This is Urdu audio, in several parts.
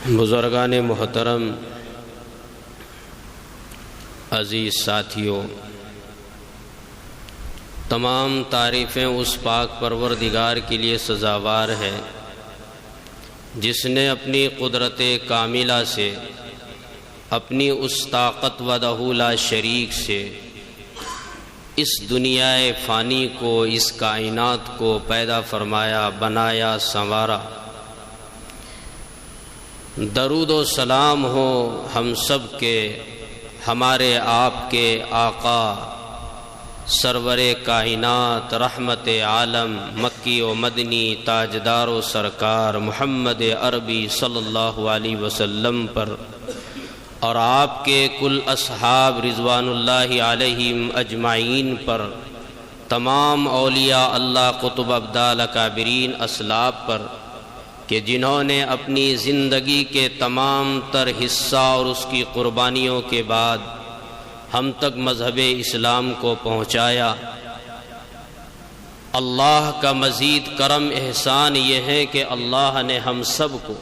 بزرگان محترم، عزیز ساتھیوں، تمام تعریفیں اس پاک پروردگار کے لیے سزاوار ہے جس نے اپنی قدرت کاملہ سے، اپنی اس طاقت وحدہ لا شریک سے اس دنیا فانی کو، اس کائنات کو پیدا فرمایا، بنایا، سنوارا۔ درود و سلام ہو ہم سب کے ہمارے آپ کے آقا سرور کائنات، رحمت عالم، مکی و مدنی تاجدار و سرکار محمد عربی صلی اللہ علیہ وسلم پر، اور آپ کے کل اصحاب رضوان اللہ علیہم اجمعین پر، تمام اولیاء اللہ قطب ابدال اکابرین اسلاف پر کہ جنہوں نے اپنی زندگی کے تمام تر حصہ اور اس کی قربانیوں کے بعد ہم تک مذہب اسلام کو پہنچایا۔ اللہ کا مزید کرم احسان یہ ہے کہ اللہ نے ہم سب کو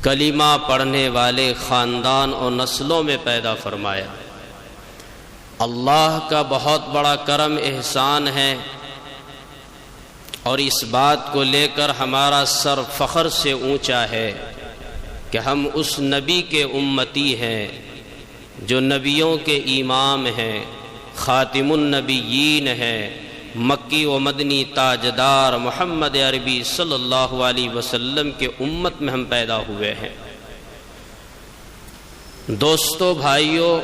کلمہ پڑھنے والے خاندان اور نسلوں میں پیدا فرمایا۔ اللہ کا بہت بڑا کرم احسان ہے، اور اس بات کو لے کر ہمارا سر فخر سے اونچا ہے کہ ہم اس نبی کے امتی ہیں جو نبیوں کے امام ہیں، خاتم النبیین ہیں، مکی و مدنی تاجدار محمد عربی صلی اللہ علیہ وسلم کے امت میں ہم پیدا ہوئے ہیں۔ دوستو، بھائیو،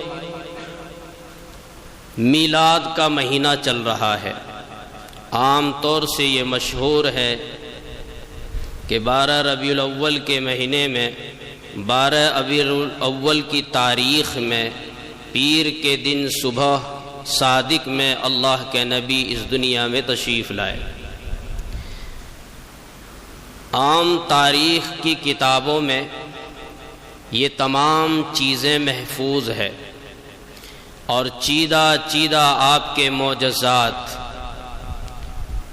میلاد کا مہینہ چل رہا ہے۔ عام طور سے یہ مشہور ہے کہ 12 ربیع الاول کے مہینے میں، 12 ربیع الاول کی تاریخ میں، پیر کے دن صبح صادق میں اللہ کے نبی اس دنیا میں تشریف لائے۔ عام تاریخ کی کتابوں میں یہ تمام چیزیں محفوظ ہے، اور چیدہ چیدہ آپ کے معجزات،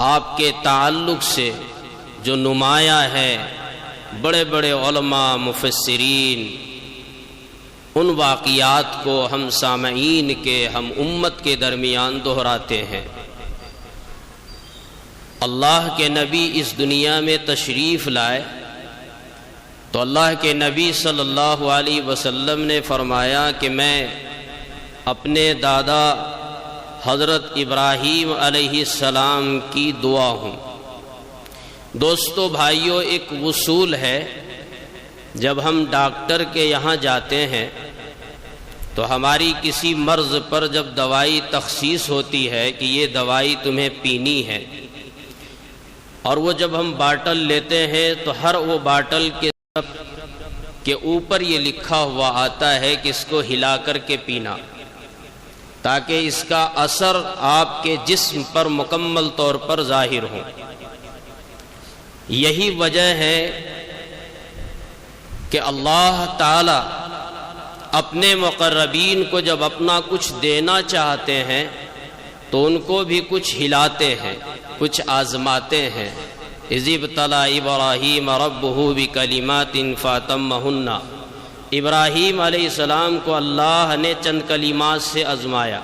آپ کے تعلق سے جو نمایاں ہے، بڑے بڑے علماء مفسرین ان واقعات کو ہم سامعین کے، ہم امت کے درمیان دہراتے ہیں۔ اللہ کے نبی اس دنیا میں تشریف لائے تو اللہ کے نبی صلی اللہ علیہ وسلم نے فرمایا کہ میں اپنے دادا حضرت ابراہیم علیہ السلام کی دعا ہوں۔ دوستو، بھائیو، ایک اصول ہے، جب ہم ڈاکٹر کے یہاں جاتے ہیں تو ہماری کسی مرض پر جب دوائی تخصیص ہوتی ہے کہ یہ دوائی تمہیں پینی ہے، اور وہ جب ہم باٹل لیتے ہیں تو ہر وہ باٹل کے اوپر یہ لکھا ہوا آتا ہے کہ اس کو ہلا کر کے پینا، تاکہ اس کا اثر آپ کے جسم پر مکمل طور پر ظاہر ہو۔ یہی وجہ ہے کہ اللہ تعالی اپنے مقربین کو جب اپنا کچھ دینا چاہتے ہیں تو ان کو بھی کچھ ہلاتے ہیں، کچھ آزماتے ہیں۔ اذ ابتلی ابراہیم ربہ بکلمات فاتمہن، ابراہیم علیہ السلام کو اللہ نے چند کلمات سے آزمایا۔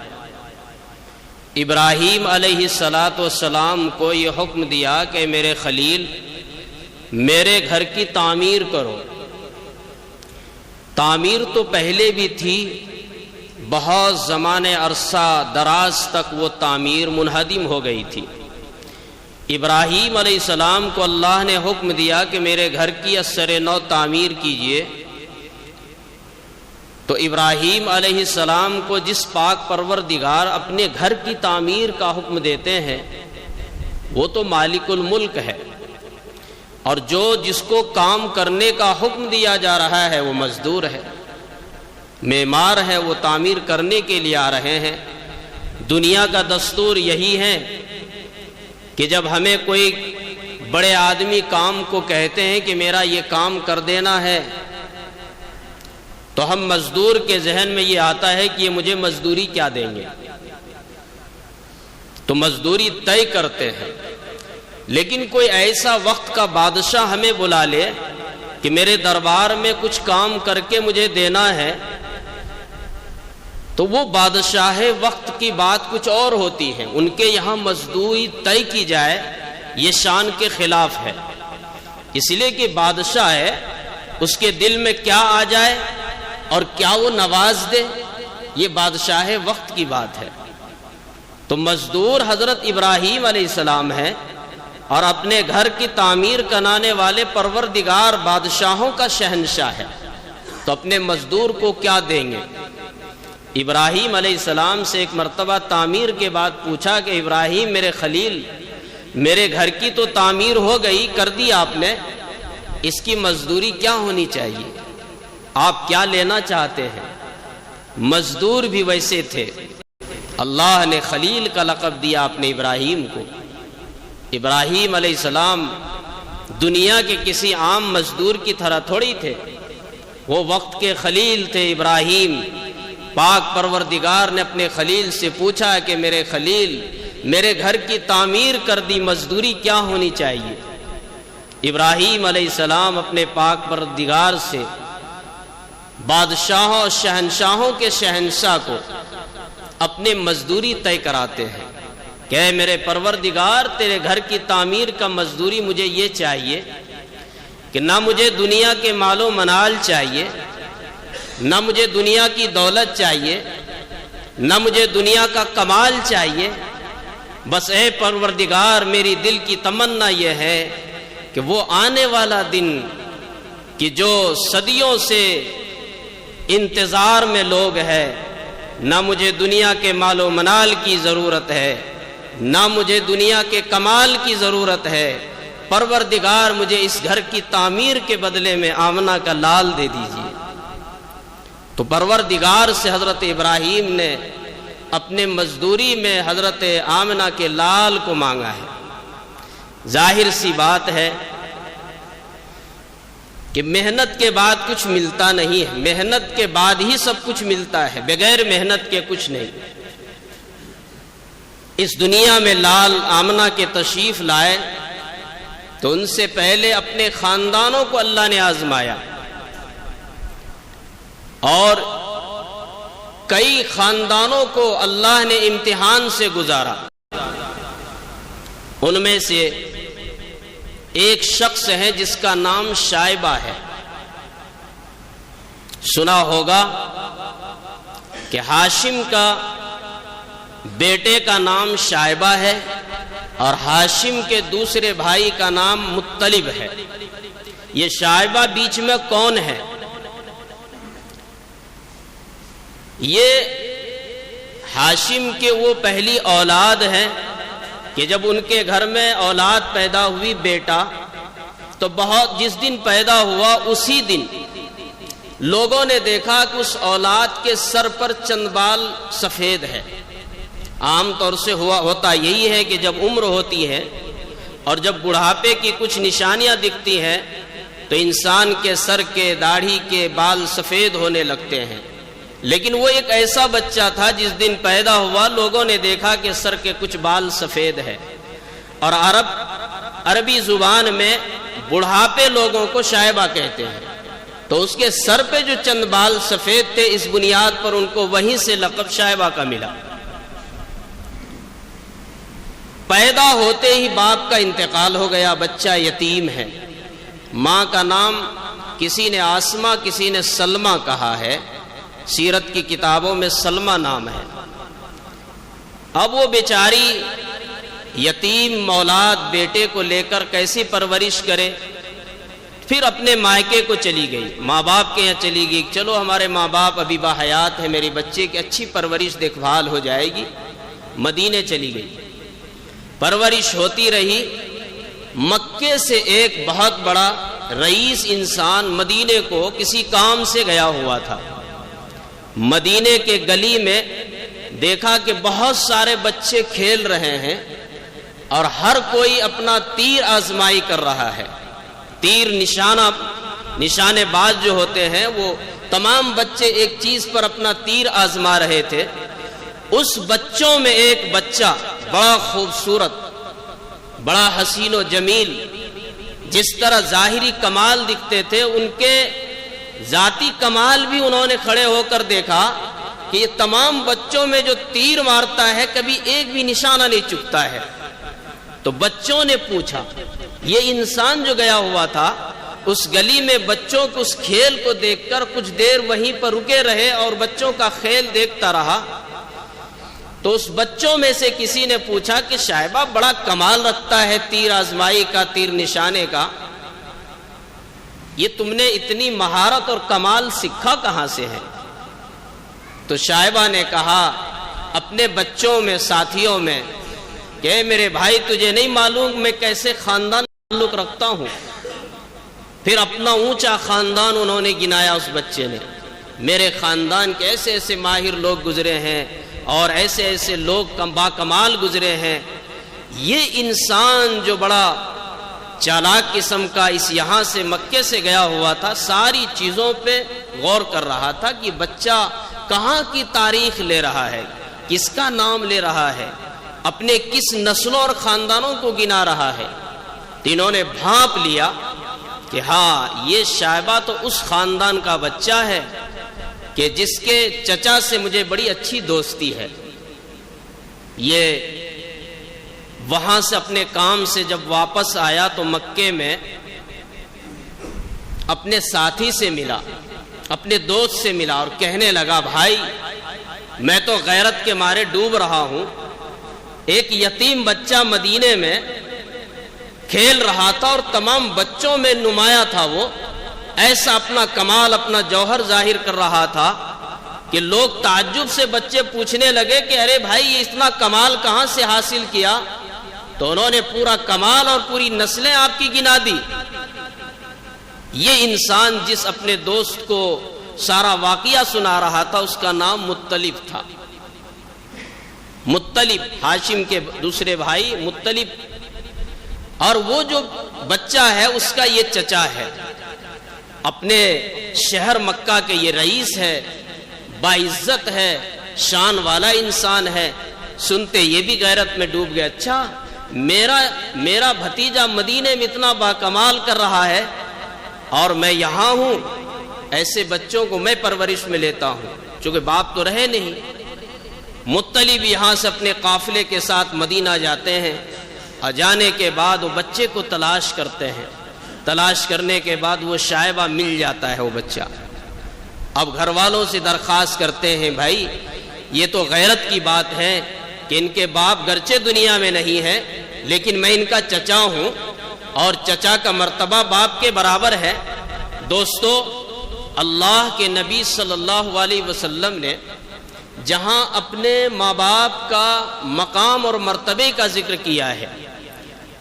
ابراہیم علیہ السلام کو یہ حکم دیا کہ میرے خلیل، میرے گھر کی تعمیر کرو۔ تعمیر تو پہلے بھی تھی، بہت زمانے عرصہ دراز تک وہ تعمیر منہدم ہو گئی تھی۔ ابراہیم علیہ السلام کو اللہ نے حکم دیا کہ میرے گھر کی اثر نو تعمیر کیجئے، تو ابراہیم علیہ السلام کو جس پاک پروردگار اپنے گھر کی تعمیر کا حکم دیتے ہیں وہ تو مالک الملک ہے، اور جس کو کام کرنے کا حکم دیا جا رہا ہے وہ مزدور ہے، معمار ہے، وہ تعمیر کرنے کے لیے آ رہے ہیں۔ دنیا کا دستور یہی ہے کہ جب ہمیں کوئی بڑے آدمی کام کو کہتے ہیں کہ میرا یہ کام کر دینا ہے، تو ہم مزدور کے ذہن میں یہ آتا ہے کہ یہ مجھے مزدوری کیا دیں گے، تو مزدوری طے کرتے ہیں۔ لیکن کوئی ایسا وقت کا بادشاہ ہمیں بلا لے کہ میرے دربار میں کچھ کام کر کے مجھے دینا ہے، تو وہ بادشاہ وقت کی بات کچھ اور ہوتی ہے، ان کے یہاں مزدوری طے کی جائے یہ شان کے خلاف ہے، اس لیے کہ بادشاہ ہے، اس کے دل میں کیا آ جائے اور کیا وہ نواز دے، یہ بادشاہ وقت کی بات ہے۔ تو مزدور حضرت ابراہیم علیہ السلام ہے اور اپنے گھر کی تعمیر کرانے والے پروردگار بادشاہوں کا شہنشاہ ہے، تو اپنے مزدور کو کیا دیں گے؟ ابراہیم علیہ السلام سے ایک مرتبہ تعمیر کے بعد پوچھا کہ ابراہیم میرے خلیل، میرے گھر کی تو تعمیر ہو گئی، کر دی آپ نے، اس کی مزدوری کیا ہونی چاہیے؟ آپ کیا لینا چاہتے ہیں؟ مزدور بھی ویسے تھے، اللہ نے خلیل کا لقب دیا اپنے ابراہیم کو۔ ابراہیم علیہ السلام دنیا کے کسی عام مزدور کی طرح تھوڑی تھے، وہ وقت کے خلیل تھے ابراہیم۔ پاک پروردگار نے اپنے خلیل سے پوچھا کہ میرے خلیل، میرے گھر کی تعمیر کر دی، مزدوری کیا ہونی چاہیے؟ ابراہیم علیہ السلام اپنے پاک پروردگار سے بادشاہوں اور شہنشاہوں کے شہنشاہ کو اپنے مزدوری طے کراتے ہیں کہ اے میرے پروردگار، تیرے گھر کی تعمیر کا مزدوری مجھے یہ چاہیے کہ نہ مجھے دنیا کے مال و منال چاہیے، نہ مجھے دنیا کی دولت چاہیے، نہ مجھے دنیا کا کمال چاہیے، بس اے پروردگار میری دل کی تمنا یہ ہے کہ وہ آنے والا دن کہ جو صدیوں سے انتظار میں لوگ ہیں، نہ مجھے دنیا کے مال و منال کی ضرورت ہے، نہ مجھے دنیا کے کمال کی ضرورت ہے، پروردگار مجھے اس گھر کی تعمیر کے بدلے میں آمنہ کا لال دے دیجیے۔ تو پروردگار سے حضرت ابراہیم نے اپنے مزدوری میں حضرت آمنہ کے لال کو مانگا ہے۔ ظاہر سی بات ہے کہ محنت کے بعد کچھ ملتا نہیں ہے، محنت کے بعد ہی سب کچھ ملتا ہے، بغیر محنت کے کچھ نہیں۔ اس دنیا میں لال آمنہ کے تشریف لائے تو ان سے پہلے اپنے خاندانوں کو اللہ نے آزمایا، اور کئی خاندانوں کو اللہ نے امتحان سے گزارا۔ ان میں سے ایک شخص ہے جس کا نام شائبہ ہے۔ سنا ہوگا کہ ہاشم کا بیٹے کا نام شائبہ ہے اور ہاشم کے دوسرے بھائی کا نام مطلب ہے۔ یہ شائبہ بیچ میں کون ہے؟ یہ ہاشم کے وہ پہلی اولاد ہے کہ جب ان کے گھر میں اولاد پیدا ہوئی بیٹا، تو جس دن پیدا ہوا اسی دن لوگوں نے دیکھا کہ اس اولاد کے سر پر چند بال سفید ہے۔ عام طور سے ہوتا یہی ہے کہ جب عمر ہوتی ہے اور جب بڑھاپے کی کچھ نشانیاں دکھتی ہیں تو انسان کے سر کے، داڑھی کے بال سفید ہونے لگتے ہیں، لیکن وہ ایک ایسا بچہ تھا جس دن پیدا ہوا لوگوں نے دیکھا کہ سر کے کچھ بال سفید ہے، اور عربی زبان میں بڑھاپے لوگوں کو شائبہ کہتے ہیں، تو اس کے سر پہ جو چند بال سفید تھے، اس بنیاد پر ان کو وہیں سے لقب شائبہ کا ملا۔ پیدا ہوتے ہی باپ کا انتقال ہو گیا، بچہ یتیم ہے۔ ماں کا نام کسی نے آسمہ، کسی نے سلمہ کہا ہے، سیرت کی کتابوں میں سلمہ نام ہے۔ اب وہ بیچاری یتیم مولاد بیٹے کو لے کر کیسی پرورش کرے؟ پھر اپنے مائکے کو چلی گئی، ماں باپ کے یہاں چلی گئی، چلو ہمارے ماں باپ ابھی باحیات ہے، میری بچے کی اچھی پرورش دیکھ بھال ہو جائے گی۔ مدینے چلی گئی، پرورش ہوتی رہی۔ مکے سے ایک بہت بڑا رئیس انسان مدینے کو کسی کام سے گیا ہوا تھا۔ مدینے کے گلی میں دیکھا کہ بہت سارے بچے کھیل رہے ہیں اور ہر کوئی اپنا تیر آزمائی کر رہا ہے۔ تیر نشانے باز جو ہوتے ہیں، وہ تمام بچے ایک چیز پر اپنا تیر آزما رہے تھے۔ اس بچوں میں ایک بچہ بڑا خوبصورت، بڑا حسین و جمیل، جس طرح ظاہری کمال دکھتے تھے ان کے ذاتی کمال بھی انہوں نے کھڑے ہو کر دیکھا کہ یہ تمام بچوں میں جو تیر مارتا ہے کبھی ایک بھی نشانہ نہیں چکتا ہے. تو بچوں نے پوچھا، یہ انسان جو گیا ہوا تھا اس گلی میں بچوں کو اس کھیل کو دیکھ کر کچھ دیر وہیں پر رکے رہے اور بچوں کا کھیل دیکھتا رہا. تو اس بچوں میں سے کسی نے پوچھا کہ شائبہ بڑا کمال رکھتا ہے تیر آزمائی کا، تیر نشانے کا، یہ تم نے اتنی مہارت اور کمال سیکھا کہاں سے ہے؟ تو شائبہ نے کہا اپنے بچوں میں، ساتھیوں میں، کہ میرے بھائی تجھے نہیں معلوم میں کیسے خاندان تعلق رکھتا ہوں. پھر اپنا اونچا خاندان انہوں نے گنایا اس بچے نے. میرے خاندان کے ایسے ایسے ماہر لوگ گزرے ہیں اور ایسے ایسے لوگ با کمال گزرے ہیں. یہ انسان جو بڑا چالاک قسم کا اس یہاں سے مکے سے گیا ہوا تھا، ساری چیزوں پہ غور کر رہا تھا کہ بچہ کہاں کی تاریخ لے رہا ہے، کس کا نام لے رہا ہے، اپنے کس نسلوں اور خاندانوں کو گنا رہا ہے. انہوں نے بھانپ لیا کہ ہاں یہ شائبہ تو اس خاندان کا بچہ ہے کہ جس کے چچا سے مجھے بڑی اچھی دوستی ہے. یہ وہاں سے اپنے کام سے جب واپس آیا تو مکے میں اپنے ساتھی سے ملا، اپنے دوست سے ملا اور کہنے لگا بھائی میں تو غیرت کے مارے ڈوب رہا ہوں. ایک یتیم بچہ مدینے میں کھیل رہا تھا اور تمام بچوں میں نمایاں تھا، وہ ایسا اپنا کمال، اپنا جوہر ظاہر کر رہا تھا کہ لوگ تعجب سے بچے پوچھنے لگے کہ ارے بھائی یہ اتنا کمال کہاں سے حاصل کیا؟ تو انہوں نے پورا کمال اور پوری نسلیں آپ کی گنا دی. یہ انسان جس اپنے دوست کو سارا واقعہ سنا رہا تھا اس کا نام مطلب تھا. مطلب ہاشم کے دوسرے بھائی مطلب، اور وہ جو بچہ ہے اس کا یہ چچا ہے. اپنے شہر مکہ کے یہ رئیس ہے، باعزت ہے، شان والا انسان ہے. سنتے یہ بھی غیرت میں ڈوب گیا، اچھا میرا بھتیجا مدینے میں اتنا باکمال کر رہا ہے اور میں یہاں ہوں. ایسے بچوں کو میں پرورش میں لیتا ہوں چونکہ باپ تو رہے نہیں. مطلب یہاں سے اپنے قافلے کے ساتھ مدینہ جاتے ہیں اور جانے کے بعد وہ بچے کو تلاش کرتے ہیں. تلاش کرنے کے بعد وہ شائبہ مل جاتا ہے وہ بچہ. اب گھر والوں سے درخواست کرتے ہیں بھائی یہ تو غیرت کی بات ہے کہ ان کے باپ گرچہ دنیا میں نہیں ہے لیکن میں ان کا چچا ہوں اور چچا کا مرتبہ باپ کے برابر ہے. دوستو اللہ کے نبی صلی اللہ علیہ وسلم نے جہاں اپنے ماں باپ کا مقام اور مرتبے کا ذکر کیا ہے،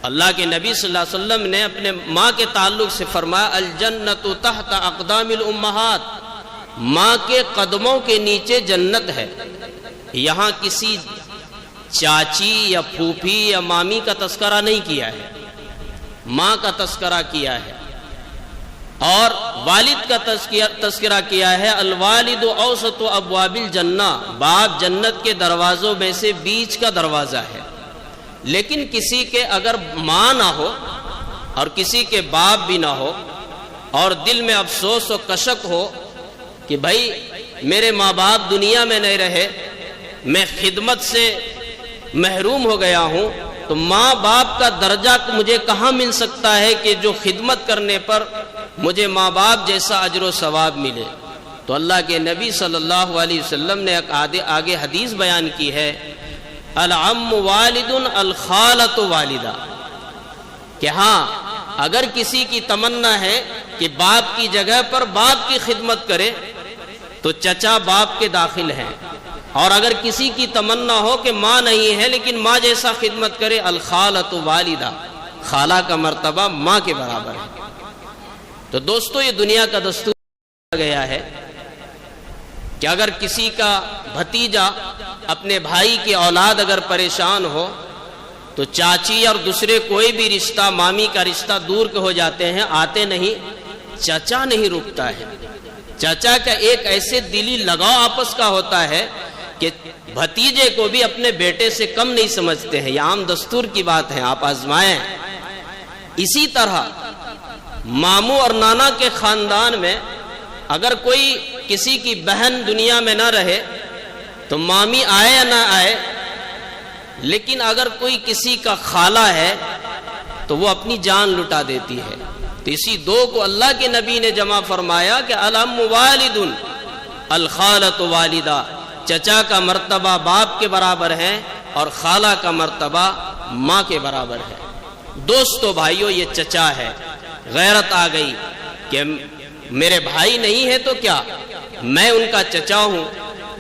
اللہ کے نبی صلی اللہ علیہ وسلم نے اپنے ماں کے تعلق سے فرمایا الجنت تحت اقدام الامہات، ماں کے قدموں کے نیچے جنت ہے. یہاں کسی چاچی یا پھوپھی یا مامی کا تذکرہ نہیں کیا ہے، ماں کا تذکرہ کیا ہے. اور والد کا تذکرہ کیا ہے. الوالد اوسط ابواب الجنہ، باپ جنت کے دروازوں میں سے بیچ کا دروازہ ہے. لیکن کسی کے اگر ماں نہ ہو اور کسی کے باپ بھی نہ ہو اور دل میں افسوس و کشک ہو کہ بھائی میرے ماں باپ دنیا میں نہیں رہے، میں خدمت سے محروم ہو گیا ہوں، تو ماں باپ کا درجہ مجھے کہاں مل سکتا ہے کہ جو خدمت کرنے پر مجھے ماں باپ جیسا اجر و ثواب ملے. تو اللہ کے نبی صلی اللہ علیہ وسلم نے آگے حدیث بیان کی ہے العم والد الخالۃ والدہ، کہ ہاں اگر کسی کی تمنا ہے کہ باپ کی جگہ پر باپ کی خدمت کرے تو چچا باپ کے داخل ہیں، اور اگر کسی کی تمنا ہو کہ ماں نہیں ہے لیکن ماں جیسا خدمت کرے الخالۃ والدہ، خالہ کا مرتبہ ماں کے برابر ہے. تو دوستو یہ دنیا کا دستور گیا ہے کہ اگر کسی کا بھتیجا اپنے بھائی کی اولاد اگر پریشان ہو تو چاچی اور دوسرے کوئی بھی رشتہ، مامی کا رشتہ دور کے ہو جاتے ہیں، آتے نہیں. چچا نہیں رکتا ہے. چچا کا ایک ایسے دلی لگاؤ آپس کا ہوتا ہے کہ بھتیجے کو بھی اپنے بیٹے سے کم نہیں سمجھتے ہیں. یہ عام دستور کی بات ہے، آپ آزمائیں. اسی طرح ماموں اور نانا کے خاندان میں اگر کوئی کسی کی بہن دنیا میں نہ رہے تو مامی آئے یا نہ آئے، لیکن اگر کوئی کسی کا خالہ ہے تو وہ اپنی جان لٹا دیتی ہے۔ تو اسی دو کو اللہ کے نبی نے جمع فرمایا کہ العم والد الخالۃ والدہ، چچا کا مرتبہ باپ کے برابر ہے اور خالہ کا مرتبہ ماں کے برابر ہے۔ دوستو بھائیو، یہ چچا ہے، غیرت آ گئی کہ میرے بھائی نہیں ہے تو کیا، میں ان کا چچا ہوں۔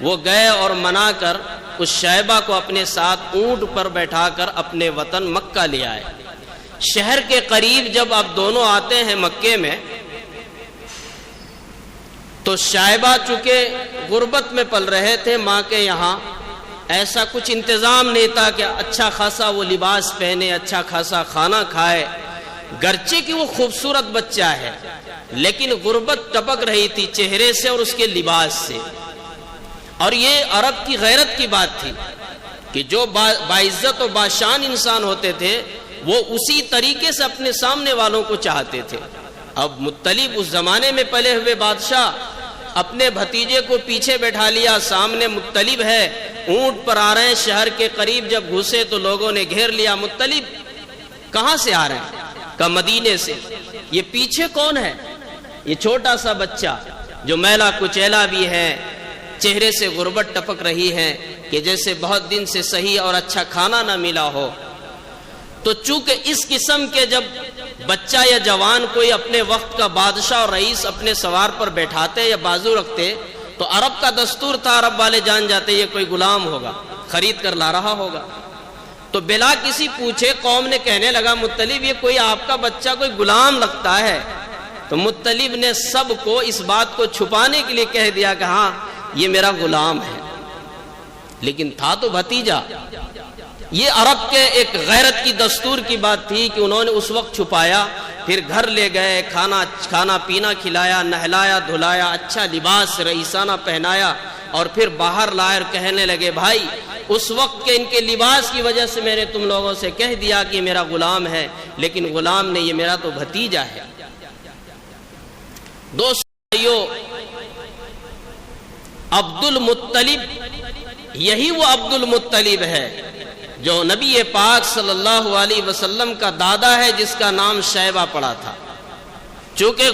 وہ گئے اور منا کر اس شیبہ کو اپنے ساتھ اونٹ پر بیٹھا کر اپنے وطن مکہ لے آئے۔ شہر کے قریب جب آپ دونوں آتے ہیں مکے میں، تو شیبہ چونکہ غربت میں پل رہے تھے ماں کے یہاں، ایسا کچھ انتظام نہیں تھا کہ اچھا خاصا وہ لباس پہنے، اچھا خاصا کھانا کھائے، گرچہ کہ وہ خوبصورت بچہ ہے لیکن غربت ٹپک رہی تھی چہرے سے اور اس کے لباس سے۔ اور یہ عرب کی غیرت کی بات تھی کہ جو باعزت و باشان انسان ہوتے تھے وہ اسی طریقے سے اپنے سامنے والوں کو چاہتے تھے۔ اب مطلب اس زمانے میں پلے ہوئے بادشاہ اپنے بھتیجے کو پیچھے بیٹھا لیا، سامنے مطلب ہے، اونٹ پر آ رہے ہیں، شہر کے قریب جب گھسے تو لوگوں نے گھیر لیا، مطلب کہاں سے آ رہے ہیں؟ کہ مدینے سے۔ یہ پیچھے کون ہے؟ یہ چھوٹا سا بچہ جو میلا کچیلا بھی ہے، چہرے سے غربت ٹپک رہی ہے کہ جیسے بہت دن سے صحیح اور اچھا کھانا نہ ملا ہو۔ تو چونکہ اس قسم کے جب بچہ یا جوان کوئی اپنے وقت کا بادشاہ اور رئیس اپنے سوار پر بیٹھاتے یا بازو رکھتے تو عرب کا دستور تھا، عرب والے جان جاتے یہ کوئی غلام ہوگا، خرید کر لا رہا ہوگا۔ تو بلا کسی پوچھے قوم نے کہنے لگا مطلب یہ کوئی آپ کا بچہ کوئی غلام لگتا ہے۔ تو مطلب نے سب کو اس بات کو چھپانے کے لیے کہہ دیا کہ ہاں یہ میرا غلام ہے، لیکن تھا تو بھتیجا۔ یہ عرب کے ایک غیرت کی دستور کی بات تھی کہ انہوں نے اس وقت چھپایا، پھر گھر لے گئے، کھانا پینا کھلایا، نہلایا دھلایا، اچھا لباس رئیسانہ پہنایا، اور پھر باہر لائے اور کہنے لگے بھائی اس وقت کے ان کے لباس کی وجہ سے میں نے تم لوگوں سے کہہ دیا کہ یہ میرا غلام ہے، لیکن غلام نے یہ میرا تو بھتیجا ہے۔ دوستو، عبد المطلب یہی وہ عبد المطلب ہے جو نبی پاک صلی اللہ علیہ وسلم کا دادا ہے، جس کا نام شیبہ پڑا تھا۔ چونکہ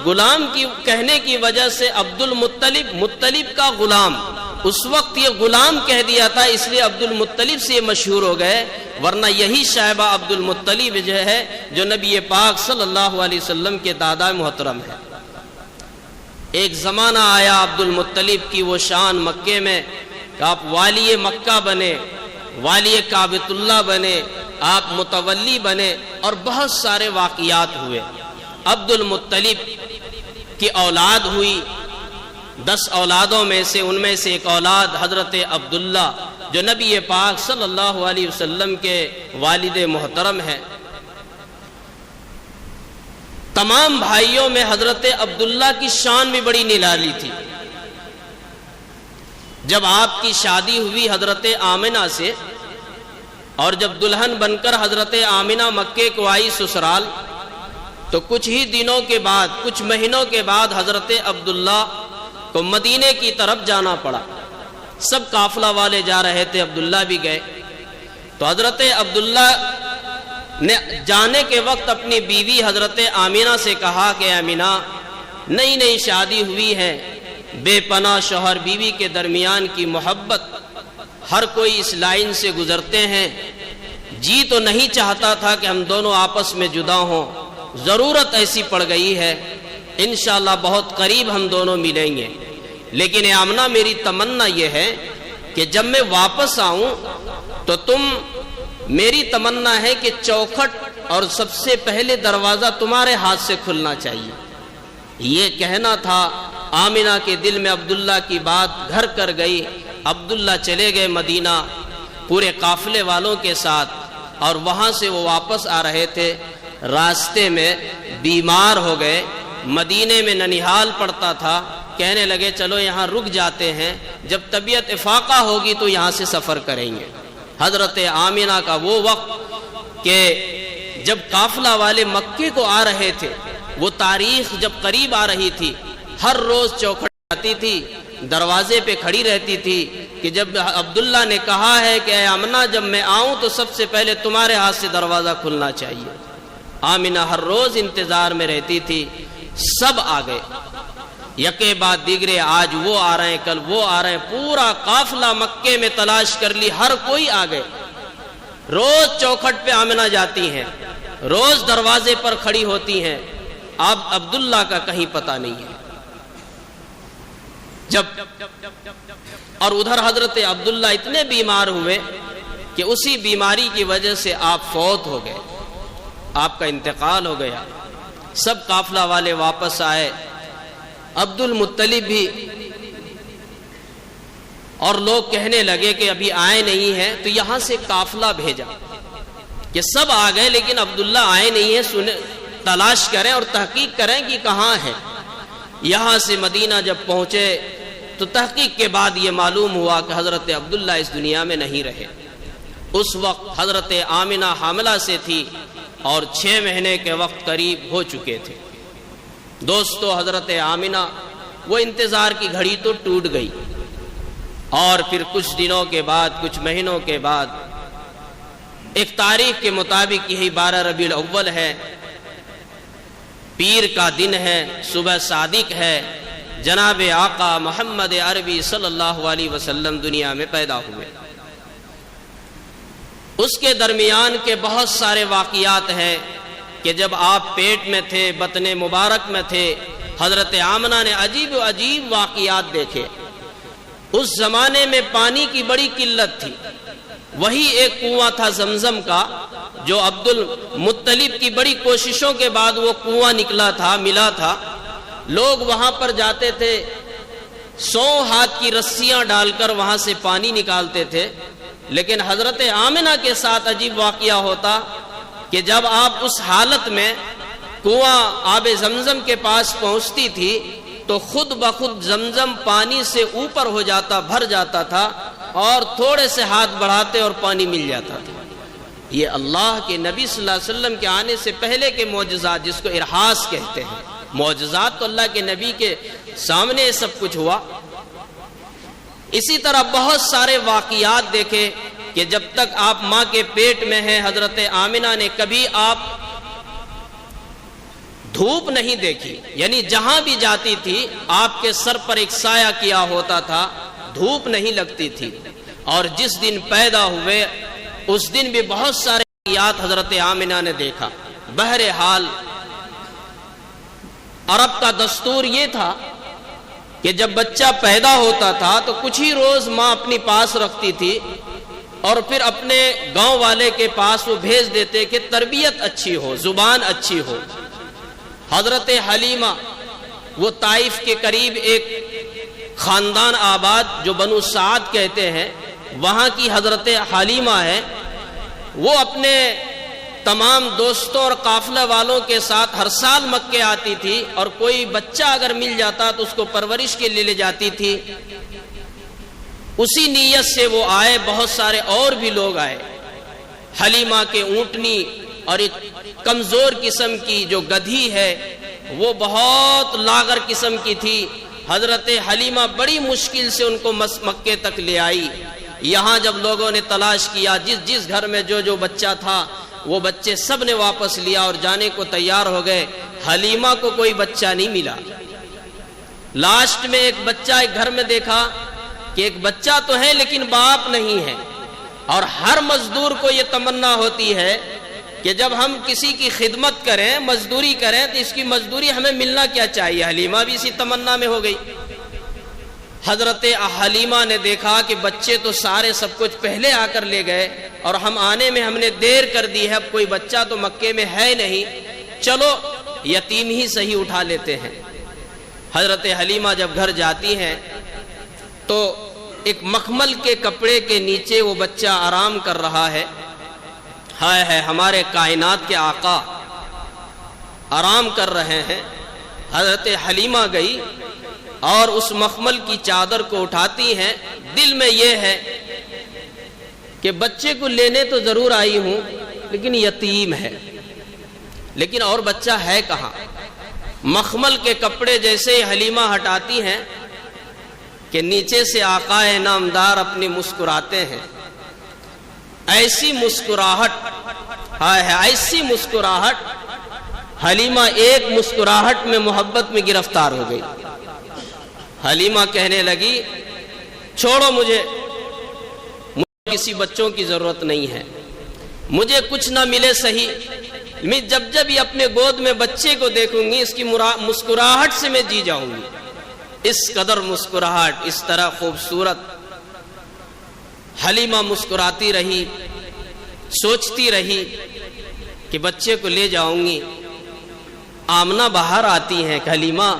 غلام کی کہنے کی وجہ سے عبد المطلب، مطلب کا غلام، اس وقت یہ غلام کہہ دیا تھا، اس لیے عبد المطلب سے یہ مشہور ہو گئے، ورنہ یہی شیبہ عبد المطلب جو ہے جو نبی پاک صلی اللہ علیہ وسلم کے دادا محترم ہے۔ ایک زمانہ آیا عبد المطلب کی وہ شان مکے میں کہ آپ والی مکہ بنے، والی کعبۃ اللہ بنے، آپ متولی بنے، اور بہت سارے واقعات ہوئے۔ عبد المطلب کی اولاد ہوئی، 10 اولادوں میں سے ان میں سے ایک اولاد حضرت عبداللہ جو نبی پاک صلی اللہ علیہ وسلم کے والد محترم ہیں۔ تمام بھائیوں میں حضرت عبداللہ کی شان بھی بڑی نرالی تھی۔ جب آپ کی شادی ہوئی حضرت آمنہ سے، اور جب دلہن بن کر حضرت آمنہ مکے کو آئی سسرال، تو کچھ ہی دنوں کے بعد، کچھ مہینوں کے بعد حضرت عبداللہ کو مدینے کی طرف جانا پڑا۔ سب قافلہ والے جا رہے تھے، عبداللہ بھی گئے۔ تو حضرت عبداللہ نے جانے کے وقت اپنی بیوی حضرت آمنہ سے کہا کہ آمنہ، نئی نئی شادی ہوئی ہے، بے پناہ شوہر بیوی کے درمیان کی محبت، ہر کوئی اس لائن سے گزرتے ہیں، جی تو نہیں چاہتا تھا کہ ہم دونوں آپس میں جدا ہوں، ضرورت ایسی پڑ گئی ہے، انشاءاللہ بہت قریب ہم دونوں ملیں گے، لیکن آمنہ میری تمنا یہ ہے کہ جب میں واپس آؤں تو تم، میری تمنا ہے کہ چوکھٹ اور سب سے پہلے دروازہ تمہارے ہاتھ سے کھلنا چاہیے۔ یہ کہنا تھا آمنہ کے دل میں، عبداللہ کی بات گھر کر گئی۔ عبداللہ چلے گئے مدینہ پورے قافلے والوں کے ساتھ، اور وہاں سے وہ واپس آ رہے تھے، راستے میں بیمار ہو گئے۔ مدینے میں ننیحال پڑتا تھا، کہنے لگے چلو یہاں رک جاتے ہیں، جب طبیعت افاقہ ہوگی تو یہاں سے سفر کریں گے۔ حضرت آمنہ کا وہ وقت کہ جب قافلہ والے مکے کو آ رہے تھے، وہ تاریخ جب قریب آ رہی تھی، ہر روز چوکھٹ آتی تھی، دروازے پہ کھڑی رہتی تھی کہ جب عبداللہ نے کہا ہے کہ اے آمنہ جب میں آؤں تو سب سے پہلے تمہارے ہاتھ سے دروازہ کھلنا چاہیے۔ آمنہ ہر روز انتظار میں رہتی تھی۔ سب آ گئے، یکے بعد دیگرے، آج وہ آ رہے ہیں، کل وہ آ رہے ہیں، پورا قافلہ مکے میں تلاش کر لی، ہر کوئی آ گئے۔ روز چوکھٹ پہ آمنہ جاتی ہیں، روز دروازے پر کھڑی ہوتی ہیں، اب عبداللہ کا کہیں پتہ نہیں ہے۔ اور ادھر حضرت عبداللہ اتنے بیمار ہوئے کہ اسی بیماری کی وجہ سے آپ فوت ہو گئے، آپ کا انتقال ہو گیا۔ سب قافلہ والے واپس آئے، عبد المطلب بھی، اور لوگ کہنے لگے کہ ابھی آئے نہیں ہیں، تو یہاں سے قافلہ بھیجا کہ سب آ گئے لیکن عبداللہ آئے نہیں ہیں، تلاش کریں اور تحقیق کریں کہ کہاں ہے۔ یہاں سے مدینہ جب پہنچے تو تحقیق کے بعد یہ معلوم ہوا کہ حضرت عبداللہ اس دنیا میں نہیں رہے۔ اس وقت حضرت آمنہ حاملہ سے تھی اور 6 مہینے کے وقت قریب ہو چکے تھے۔ دوستو، حضرت آمنہ وہ انتظار کی گھڑی تو ٹوٹ گئی، اور پھر کچھ دنوں کے بعد، کچھ مہینوں کے بعد، ایک تاریخ کے مطابق یہی 12 ربیع الاول ہے، پیر کا دن ہے، صبح صادق ہے، جناب آقا محمد عربی صلی اللہ علیہ وسلم دنیا میں پیدا ہوئے۔ اس کے درمیان کے بہت سارے واقعات ہیں کہ جب آپ پیٹ میں تھے، بطن مبارک میں تھے، حضرت آمنہ نے عجیب و عجیب واقعات دیکھے۔ اس زمانے میں پانی کی بڑی قلت تھی، وہی ایک کنواں تھا زمزم کا، جو عبد المطلب کی بڑی کوششوں کے بعد وہ کنواں نکلا تھا، ملا تھا۔ لوگ وہاں پر جاتے تھے، 100 ہاتھ کی رسیاں ڈال کر وہاں سے پانی نکالتے تھے، لیکن حضرت آمنہ کے ساتھ عجیب واقعہ ہوتا کہ جب آپ اس حالت میں کنواں آب زمزم کے پاس پہنچتی تھی تو خود بخود زمزم پانی سے اوپر ہو جاتا، بھر جاتا تھا، اور تھوڑے سے ہاتھ بڑھاتے اور پانی مل جاتا تھا۔ یہ اللہ کے نبی صلی اللہ علیہ وسلم کے آنے سے پہلے کے معجزات، جس کو ارحاس کہتے ہیں، معجزات تو اللہ کے نبی کے سامنے سب کچھ ہوا۔ اسی طرح بہت سارے واقعات دیکھے کہ جب تک آپ ماں کے پیٹ میں ہیں، حضرت آمنہ نے کبھی آپ دھوپ نہیں دیکھی، یعنی جہاں بھی جاتی تھی آپ کے سر پر ایک سایہ کیا ہوتا تھا، دھوپ نہیں لگتی تھی۔ اور جس دن پیدا ہوئے اس دن بھی بہت سارے واقعات حضرت آمنہ نے دیکھا۔ بہرحال عرب کا دستور یہ تھا کہ جب بچہ پیدا ہوتا تھا تو کچھ ہی روز ماں اپنی پاس رکھتی تھی اور پھر اپنے گاؤں والے کے پاس وہ بھیج دیتے کہ تربیت اچھی ہو، زبان اچھی ہو۔ حضرت حلیمہ، وہ طائف کے قریب ایک خاندان آباد جو بنو سعد کہتے ہیں، وہاں کی حضرت حلیمہ ہے، وہ اپنے تمام دوستوں اور قافلہ والوں کے ساتھ ہر سال مکے آتی تھی، اور کوئی بچہ اگر مل جاتا تو اس کو پرورش کے لیے لے جاتی تھی۔ اسی نیت سے وہ آئے، بہت سارے اور بھی لوگ آئے۔ حلیمہ کے اونٹنی اور ایک کمزور قسم کی جو گدھی ہے وہ بہت لاغر قسم کی تھی۔ حضرت حلیمہ بڑی مشکل سے ان کو مکے تک لے آئی۔ یہاں جب لوگوں نے تلاش کیا، جس گھر میں جو بچہ تھا وہ بچے سب نے واپس لیا اور جانے کو تیار ہو گئے۔ حلیمہ کو کوئی بچہ نہیں ملا۔ لاسٹ میں ایک بچہ ایک گھر میں دیکھا کہ ایک بچہ تو ہے لیکن باپ نہیں ہے، اور ہر مزدور کو یہ تمنا ہوتی ہے کہ جب ہم کسی کی خدمت کریں، مزدوری کریں، تو اس کی مزدوری ہمیں ملنا کیا چاہیے۔ حلیمہ بھی اسی تمنا میں ہو گئی۔ حضرت حلیمہ نے دیکھا کہ بچے تو سارے سب کچھ پہلے آ کر لے گئے اور ہم آنے میں ہم نے دیر کر دی ہے، اب کوئی بچہ تو مکے میں ہے نہیں، چلو یتیم ہی صحیح اٹھا لیتے ہیں۔ حضرت حلیمہ جب گھر جاتی ہیں تو ایک مخمل کے کپڑے کے نیچے وہ بچہ آرام کر رہا ہے۔ ہائے ہے، ہمارے کائنات کے آقا آرام کر رہے ہیں۔ حضرت حلیمہ گئی اور اس مخمل کی چادر کو اٹھاتی ہیں۔ دل میں یہ ہے کہ بچے کو لینے تو ضرور آئی ہوں لیکن یتیم ہے، لیکن اور بچہ ہے کہاں؟ مخمل کے کپڑے جیسے حلیمہ ہٹاتی ہیں کہ نیچے سے آقائے نامدار اپنی مسکراتے ہیں. ایسی مسکراہٹ، ایسی مسکراہٹ، حلیمہ ایک مسکراہٹ میں محبت میں گرفتار ہو گئی. حلیمہ کہنے لگی چھوڑو مجھے کسی بچوں کی ضرورت نہیں ہے، مجھے کچھ نہ ملے صحیح، میں جب جب یہ اپنے گود میں بچے کو دیکھوں گی اس کی مسکراہٹ سے میں جی جاؤں گی. اس قدر مسکراہٹ، اس طرح خوبصورت. حلیمہ مسکراتی رہی، سوچتی رہی کہ بچے کو لے جاؤں گی. آمنہ باہر آتی ہیں کہ حلیمہ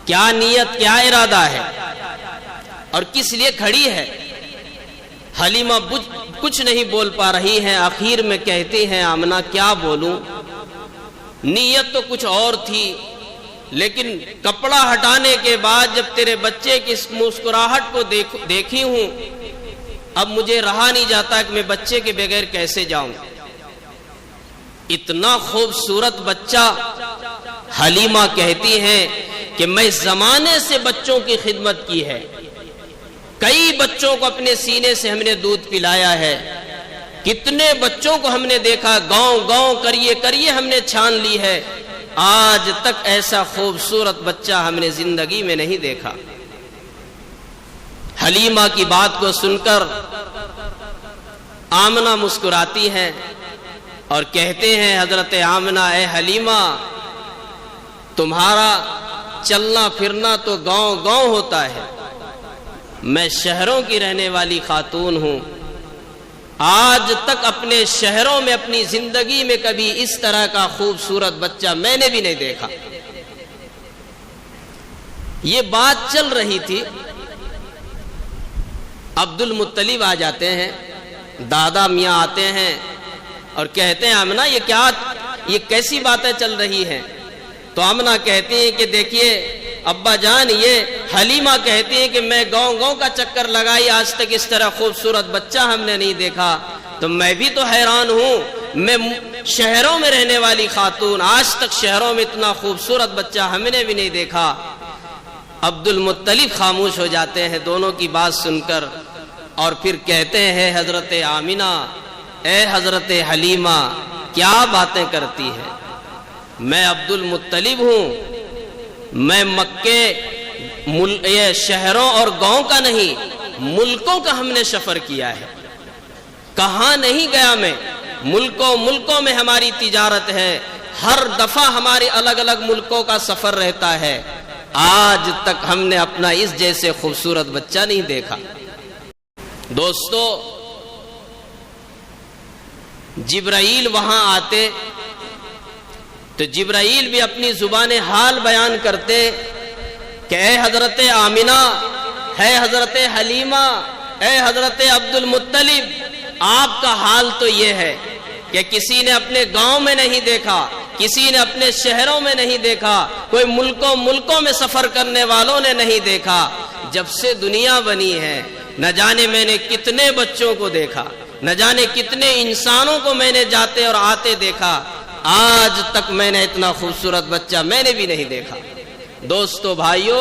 کیا نیت، کیا ارادہ ہے اور کس لیے کھڑی ہے؟ حلیمہ کچھ نہیں بول پا رہی ہیں. آخر میں کہتی ہیں آمنہ کیا بولوں، نیت تو کچھ اور تھی، لیکن کپڑا ہٹانے کے بعد جب تیرے بچے کی اس مسکراہٹ کو دیکھی ہوں، اب مجھے رہا نہیں جاتا کہ میں بچے کے بغیر کیسے جاؤں. اتنا خوبصورت بچہ. حلیمہ کہتی ہیں کہ میں زمانے سے بچوں کی خدمت کی ہے، کئی بچوں کو اپنے سینے سے ہم نے دودھ پلایا ہے، کتنے بچوں کو ہم نے دیکھا، گاؤں گاؤں کریے کریے ہم نے چھان لی ہے، آج تک ایسا خوبصورت بچہ ہم نے زندگی میں نہیں دیکھا. حلیمہ کی بات کو سن کر آمنہ مسکراتی ہیں اور کہتے ہیں حضرت آمنہ اے حلیمہ تمہارا چلنا پھرنا تو گاؤں گاؤں ہوتا ہے، میں شہروں کی رہنے والی خاتون ہوں، آج تک اپنے شہروں میں اپنی زندگی میں کبھی اس طرح کا خوبصورت بچہ میں نے بھی نہیں دیکھا. یہ بات چل رہی تھی. عبد المطلب آ جاتے ہیں، دادا میاں آتے ہیں اور کہتے ہیں آمنہ یہ کیسی باتیں چل رہی ہیں؟ تو آمنہ کہتی ہیں کہ دیکھیے ابا جان، یہ حلیمہ کہتی ہیں کہ میں گاؤں گاؤں کا چکر لگائی، آج تک اس طرح خوبصورت بچہ ہم نے نہیں دیکھا. تو میں بھی تو حیران ہوں، میں شہروں میں رہنے والی خاتون، آج تک شہروں میں اتنا خوبصورت بچہ ہم نے بھی نہیں دیکھا. عبد المطلب خاموش ہو جاتے ہیں دونوں کی بات سن کر، اور پھر کہتے ہیں حضرت آمنہ اے حضرت حلیمہ کیا باتیں کرتی ہے، میں عبد المطلب ہوں، میں مکے یہ شہروں اور گاؤں کا نہیں ملکوں کا ہم نے سفر کیا ہے، کہاں نہیں گیا میں، ملکوں میں ہماری تجارت ہے، ہر دفعہ ہمارے الگ الگ ملکوں کا سفر رہتا ہے، آج تک ہم نے اپنا اس جیسے خوبصورت بچہ نہیں دیکھا. دوستو جبرائیل وہاں آتے تو جبرائیل بھی اپنی زبان حال بیان کرتے کہ اے حضرت آمنہ، اے حضرت حلیمہ، اے حضرت عبد المطلب، آپ کا حال تو یہ ہے کہ کسی نے اپنے گاؤں میں نہیں دیکھا، کسی نے اپنے شہروں میں نہیں دیکھا، کوئی ملکوں میں سفر کرنے والوں نے نہیں دیکھا. جب سے دنیا بنی ہے نہ جانے میں نے کتنے بچوں کو دیکھا، نہ جانے کتنے انسانوں کو میں نے جاتے اور آتے دیکھا، آج تک میں نے اتنا خوبصورت بچہ میں نے بھی نہیں دیکھا. دوستو بھائیو،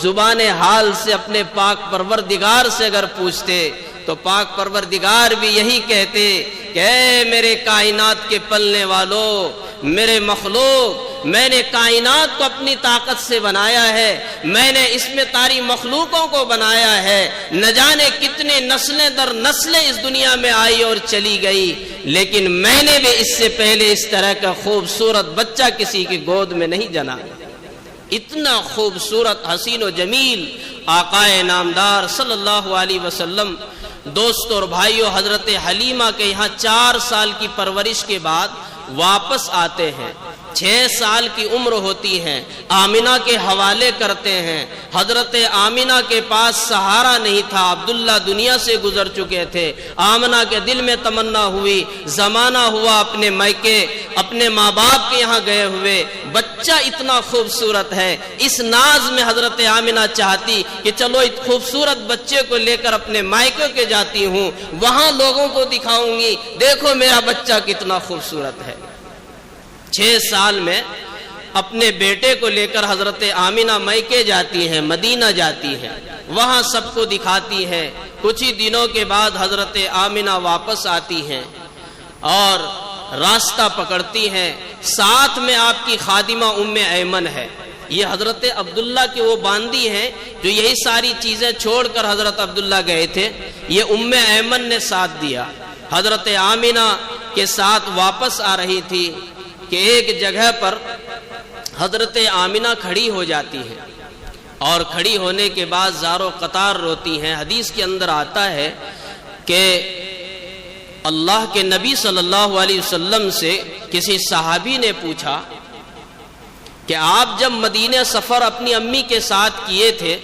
زبان حال سے اپنے پاک پروردگار سے اگر پوچھتے تو پاک پروردگار بھی یہی کہتے کہ اے میرے کائنات کے پلنے والو، میرے مخلوق، میں نے کائنات کو اپنی طاقت سے بنایا ہے، میں نے اس میں ساری مخلوقوں کو بنایا ہے، نہ جانے کتنے نسلیں در نسلیں اس دنیا میں آئی اور چلی گئی، لیکن میں نے بھی اس سے پہلے اس طرح کا خوبصورت بچہ کسی کی گود میں نہیں جنا. اتنا خوبصورت حسین و جمیل آقائے نامدار صلی اللہ علیہ وسلم. دوستو اور بھائیو، حضرت حلیمہ کے یہاں 4 سال کی پرورش کے بعد واپس آتے ہیں، 6 سال کی عمر ہوتی ہے، آمنہ کے حوالے کرتے ہیں. حضرت آمنہ کے پاس سہارا نہیں تھا، عبداللہ دنیا سے گزر چکے تھے. آمنہ کے دل میں تمنا ہوئی، زمانہ ہوا اپنے میکے، اپنے ماں باپ کے یہاں گئے ہوئے، بچہ اتنا خوبصورت ہے. اس ناز میں حضرت آمنہ چاہتی کہ چلو اس خوبصورت بچے کو لے کر اپنے مائکے کے جاتی ہوں، وہاں لوگوں کو دکھاؤں گی، دیکھو میرا بچہ کتنا خوبصورت ہے. 6 سال میں اپنے بیٹے کو لے کر حضرت آمنہ میکے جاتی ہیں، مدینہ جاتی ہیں، وہاں سب کو دکھاتی ہیں۔ کچھ ہی دنوں کے بعد حضرت آمنہ واپس آتی ہیں اور راستہ پکڑتی ہیں، ساتھ میں آپ کی خادمہ ام ایمن ہے۔ یہ حضرت عبداللہ کے وہ باندی ہیں جو یہی ساری چیزیں چھوڑ کر حضرت عبداللہ گئے تھے، یہ ام ایمن نے ساتھ دیا۔ حضرت آمنہ کے ساتھ واپس آ رہی تھی کہ ایک جگہ پر حضرت آمنہ کھڑی ہو جاتی ہے، اور کھڑی ہونے کے بعد زارو قطار روتی ہیں۔ حدیث کے اندر آتا ہے کہ اللہ کے نبی صلی اللہ علیہ وسلم سے کسی صحابی نے پوچھا کہ آپ جب مدینہ سفر اپنی امی کے ساتھ کیے تھے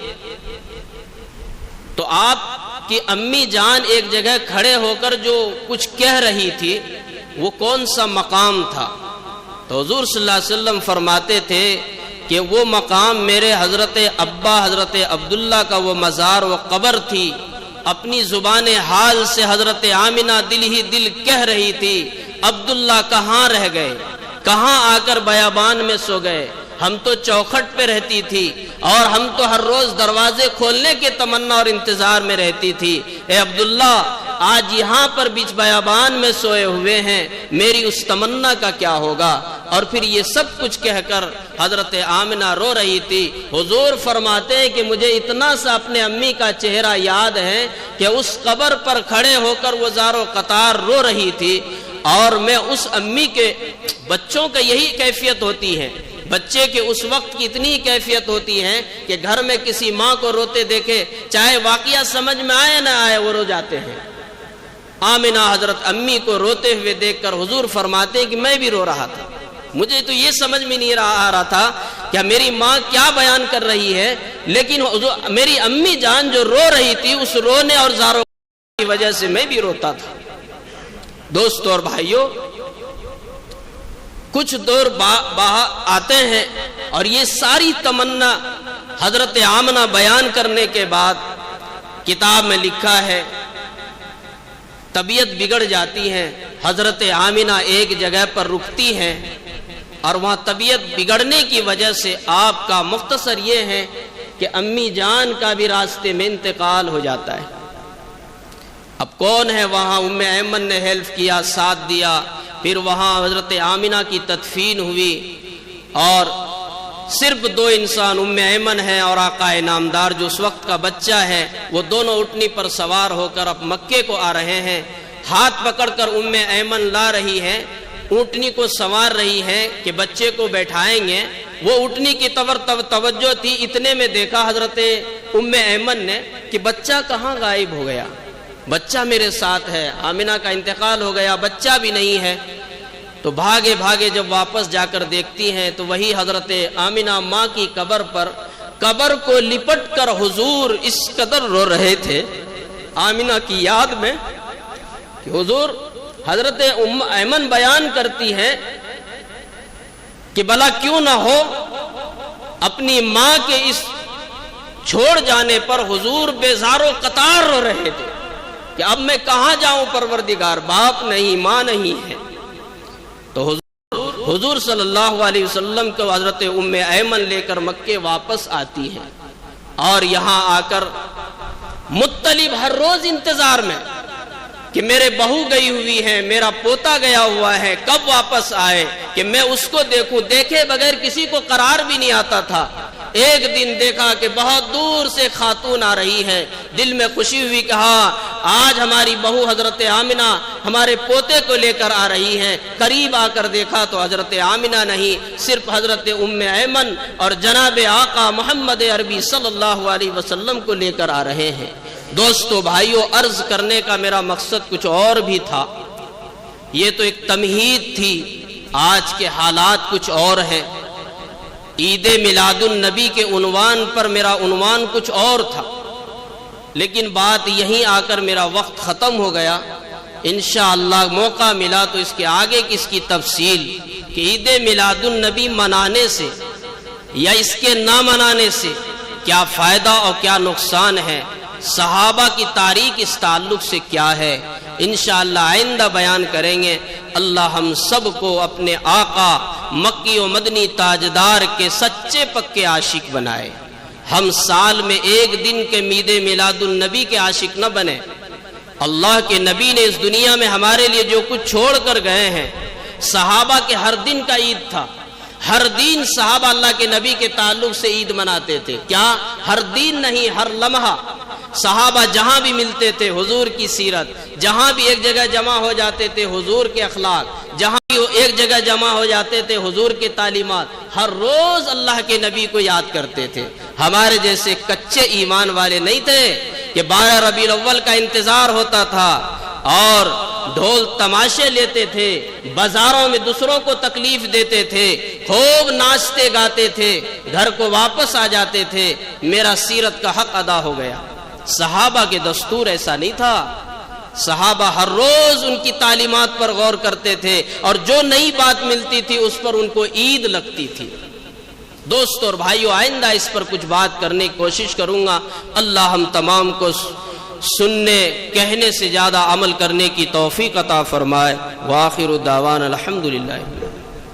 تو آپ کی امی جان ایک جگہ کھڑے ہو کر جو کچھ کہہ رہی تھی وہ کون سا مقام تھا؟ تو حضور صلی اللہ علیہ وسلم فرماتے تھے کہ وہ مقام میرے حضرت ابا حضرت عبداللہ کا وہ مزار و قبر تھی۔ اپنی زبان حال سے حضرت آمنہ دل ہی دل کہہ رہی تھی، عبداللہ کہاں رہ گئے، کہاں آ کر بیابان میں سو گئے؟ ہم تو چوکھٹ پہ رہتی تھی اور ہم تو ہر روز دروازے کھولنے کے تمنا اور انتظار میں رہتی تھی۔ اے عبداللہ، آج یہاں پر بیچ بیابان میں سوئے ہوئے ہیں، میری اس تمنا کا کیا ہوگا؟ اور پھر یہ سب کچھ کہہ کر حضرت آمنہ رو رہی تھی۔ حضور فرماتے ہیں کہ مجھے اتنا سا اپنے امی کا چہرہ یاد ہے کہ اس قبر پر کھڑے ہو کر وہ زارو قطار رو رہی تھی، اور میں اس امی کے بچوں کا یہی کیفیت ہوتی ہے، بچے کے اس وقت کی اتنی کیفیت ہوتی ہے کہ گھر میں کسی ماں کو روتے دیکھے، چاہے واقعہ سمجھ میں آئے نہ آئے، وہ رو جاتے ہیں۔ آمنہ حضرت امی کو روتے ہوئے دیکھ کر حضور فرماتے ہیں کہ میں بھی رو رہا تھا، مجھے تو یہ سمجھ میں نہیں آ رہا تھا کہ میری ماں کیا بیان کر رہی ہے، لیکن میری امی جان جو رو رہی تھی اس رونے اور زاروں کی وجہ سے میں بھی روتا تھا۔ دوستو اور بھائیوں، کچھ دور آتے ہیں اور یہ ساری تمنا حضرت آمنہ بیان کرنے کے بعد کتاب میں لکھا ہے طبیعت بگڑ جاتی ہے۔ حضرت آمنہ ایک جگہ پر رکتی ہیں اور وہاں طبیعت بگڑنے کی وجہ سے آپ کا مختصر یہ ہے کہ امی جان کا بھی راستے میں انتقال ہو جاتا ہے۔ اب کون ہے وہاں؟ ام ایمن نے ہیلپ کیا، ساتھ دیا۔ پھر وہاں حضرت آمنہ کی تدفین ہوئی اور صرف 2 انسان، ام ایمن ہے اور آقا نامدار جو اس وقت کا بچہ ہے، وہ دونوں اٹھنی پر سوار ہو کر اب مکے کو آ رہے ہیں۔ ہاتھ پکڑ کر ام ایمن لا رہی ہے، اونٹنی کو سوار رہی ہے کہ بچے کو بیٹھائیں گے۔ وہ اونٹنی کی توجہ تھی، اتنے میں دیکھا حضرت ام ایمن نے کہ بچہ کہاں غائب ہو گیا، بچہ میرے ساتھ ہے، آمنہ کا انتقال ہو گیا، بچہ بھی نہیں ہے۔ تو بھاگے بھاگے جب واپس جا کر دیکھتی ہیں تو وہی حضرت آمنہ ماں کی قبر پر قبر کو لپٹ کر حضور اس قدر رو رہے تھے آمنہ کی یاد میں کہ حضور، حضرت ام ایمن بیان کرتی ہیں کہ بھلا کیوں نہ ہو اپنی ماں کے اس چھوڑ جانے پر حضور بیزار و قطار رو رہے تھے کہ اب میں کہاں جاؤں پروردگار، باپ نہیں، ماں نہیں ہے۔ تو حضور صلی اللہ علیہ وسلم کو حضرت ام ایمن لے کر مکے واپس آتی ہیں اور یہاں آ کر مطلب ہر روز انتظار میں کہ میرے بہو گئی ہوئی ہے، میرا پوتا گیا ہوا ہے، کب واپس آئے کہ میں اس کو دیکھوں۔ دیکھے بغیر کسی کو قرار بھی نہیں آتا تھا۔ ایک دن دیکھا کہ بہت دور سے خاتون آ رہی ہے، دل میں خوشی ہوئی کہ ہاں آج ہماری بہو حضرت آمنہ ہمارے پوتے کو لے کر آ رہی ہے۔ قریب آ کر دیکھا تو حضرت آمنہ نہیں، صرف حضرت ام ایمن اور جناب آقا محمد عربی صلی اللہ علیہ وسلم کو لے کر آ رہے ہیں۔ دوستو بھائیو، عرض کرنے کا میرا مقصد کچھ اور بھی تھا، یہ تو ایک تمہید تھی، آج کے حالات کچھ اور ہیں۔ عید میلاد النبی کے عنوان پر میرا عنوان کچھ اور تھا، لیکن بات یہیں آ کر میرا وقت ختم ہو گیا۔ انشاءاللہ موقع ملا تو اس کے آگے کی اس کی تفصیل کہ عید میلاد النبی منانے سے یا اس کے نہ منانے سے کیا فائدہ اور کیا نقصان ہے، صحابہ کی تاریخ اس تعلق سے کیا ہے، انشاءاللہ آئندہ بیان کریں گے۔ اللہ ہم سب کو اپنے آقا مکی و مدنی تاجدار کے سچے پکے عاشق بنائے۔ ہم سال میں ایک دن کے عید میلاد النبی کے عاشق نہ بنے۔ اللہ کے نبی نے اس دنیا میں ہمارے لیے جو کچھ چھوڑ کر گئے ہیں، صحابہ کے ہر دن کا عید تھا، ہر دن صحابہ اللہ کے نبی کے تعلق سے عید مناتے تھے۔ کیا ہر دن نہیں، ہر لمحہ صحابہ جہاں بھی ملتے تھے حضور کی سیرت، جہاں بھی ایک جگہ جمع ہو جاتے تھے حضور کے اخلاق، جہاں بھی ایک جگہ جمع ہو جاتے تھے حضور کے تعلیمات، ہر روز اللہ کے نبی کو یاد کرتے تھے۔ ہمارے جیسے کچے ایمان والے نہیں تھے کہ 12 ربیع الاول کا انتظار ہوتا تھا اور ڈھول تماشے لیتے تھے، بازاروں میں دوسروں کو تکلیف دیتے تھے، خوب ناچتے گاتے تھے، گھر کو واپس آ جاتے تھے، میرا سیرت کا حق ادا ہو گیا۔ صحابہ کے دستور ایسا نہیں تھا۔ صحابہ ہر روز ان کی تعلیمات پر غور کرتے تھے اور جو نئی بات ملتی تھی اس پر ان کو عید لگتی تھی۔ دوستو اور بھائیو، آئندہ اس پر کچھ بات کرنے کی کوشش کروں گا۔ اللہ ہم تمام کو سننے کہنے سے زیادہ عمل کرنے کی توفیق عطا فرمائے۔ وآخر دعوانا الحمدللہ۔